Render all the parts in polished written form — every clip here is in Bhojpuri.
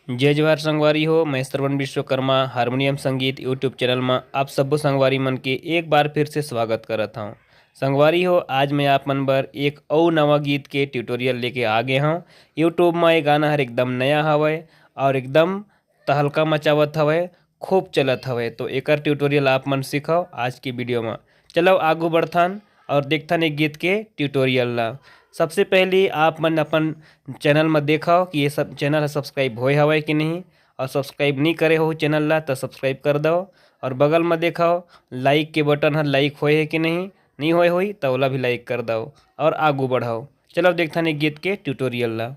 जय जवाहर संगवारी हो। मैं श्रवण विश्वकर्मा हारमोनियम संगीत यूट्यूब चैनल में आप सब्बो संगवारी मन के एक बार फिर से स्वागत करत हूँ। संगवारी हो, आज मैं आप मन बर एक और नवा गीत के ट्यूटोरियल लेके आ गए हूँ। यूट्यूब में ये गाना हर एकदम नया हवय और एकदम तहलका मचावत हवय, खूब चलत हवय। तो एकर ट्यूटोरियल आप मन सीखो आज की वीडियो में। चलो आगू बढ़थन और देखथन एक गीत के ट्यूटोरियल ला। सबसे पहले आप मन अपन चैनल में देखो कि ये सब चैनल सब्सक्राइब होए हवय कि नहीं, और सब्सक्राइब नहीं करे हो चैनल ला तो सब्सक्राइब कर दो। और बगल में देखो लाइक के बटन हर लाइक होए है कि नहीं होए होई तो ओला भी लाइक कर दो और आगू बढ़ाओ। चलो देखथन एक गीत के ट्यूटोरियल ला।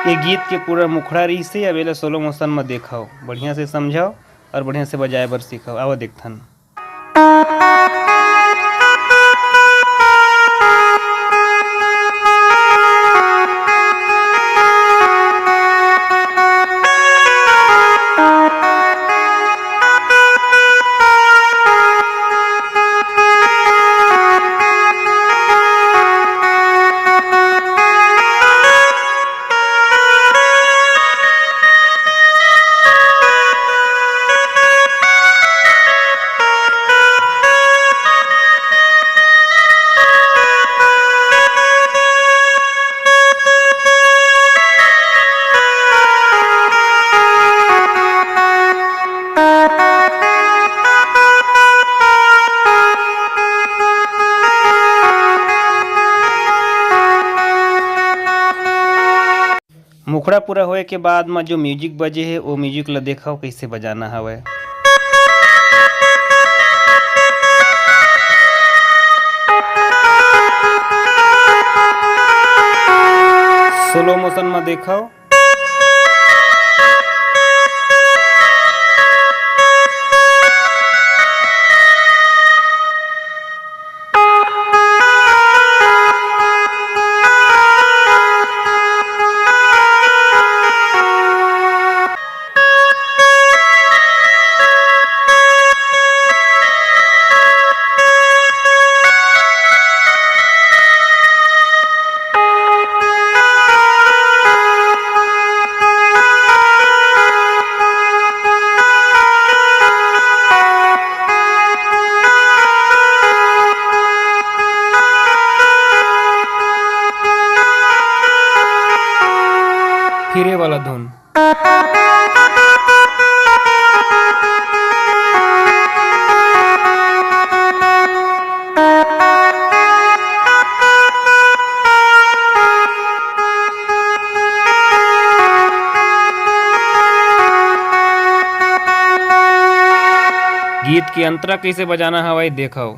ये गीत के पूरा मुखड़ा रही से अब एला सोलो मोशन में देखो, बढ़िया से समझाओ और बढ़िया से बजाए बर सीखो। आओ देखथन। मुखड़ा पूरा होए के बाद में जो म्यूजिक बजे है वो म्यूजिक ला देखो कैसे बजाना हवय। स्लो मोशन में देखो। फिरे वाला धुन। गीत की अंतरा कैसे बजाना हवय देखो।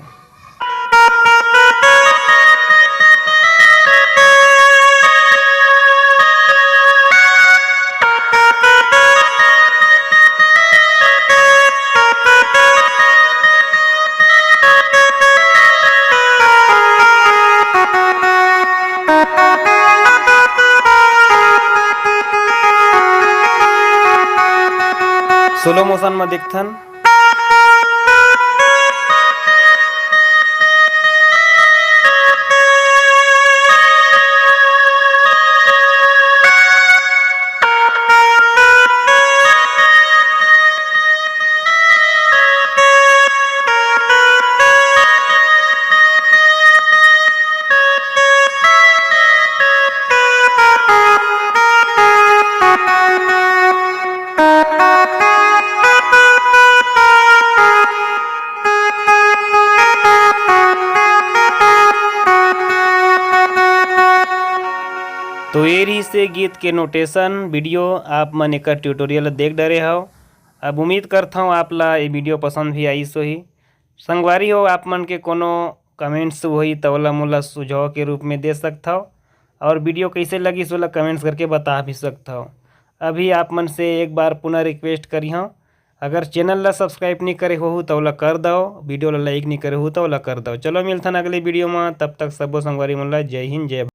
स्लो मोशन में देखथन। तो ये रही से गीत के नोटेशन वीडियो आप मन एक ट्यूटोरियल देख डरे हो। अब उम्मीद करता हूँ आप ला ये वीडियो पसंद भी आई सो ही। संगवारी हो आप मन के कोनो कमेंट्स वही तवला मोला सुझाव के रूप में दे सकता हो और वीडियो कैसे लगी सोला कमेंट्स करके बता भी सकता हो। अभी आप मन से एक बार पुनः रिक्वेस्ट करी हूँ, अगर चैनल ला सब्सक्राइब नहीं करे हो तो ओला कर दो, वीडियो ला लाइक नहीं करे हो तो ओला कर दो। चलो मिलथन अगले वीडियो में, तब तक सबो संगवारी मन ला जय हिंद जय भारत।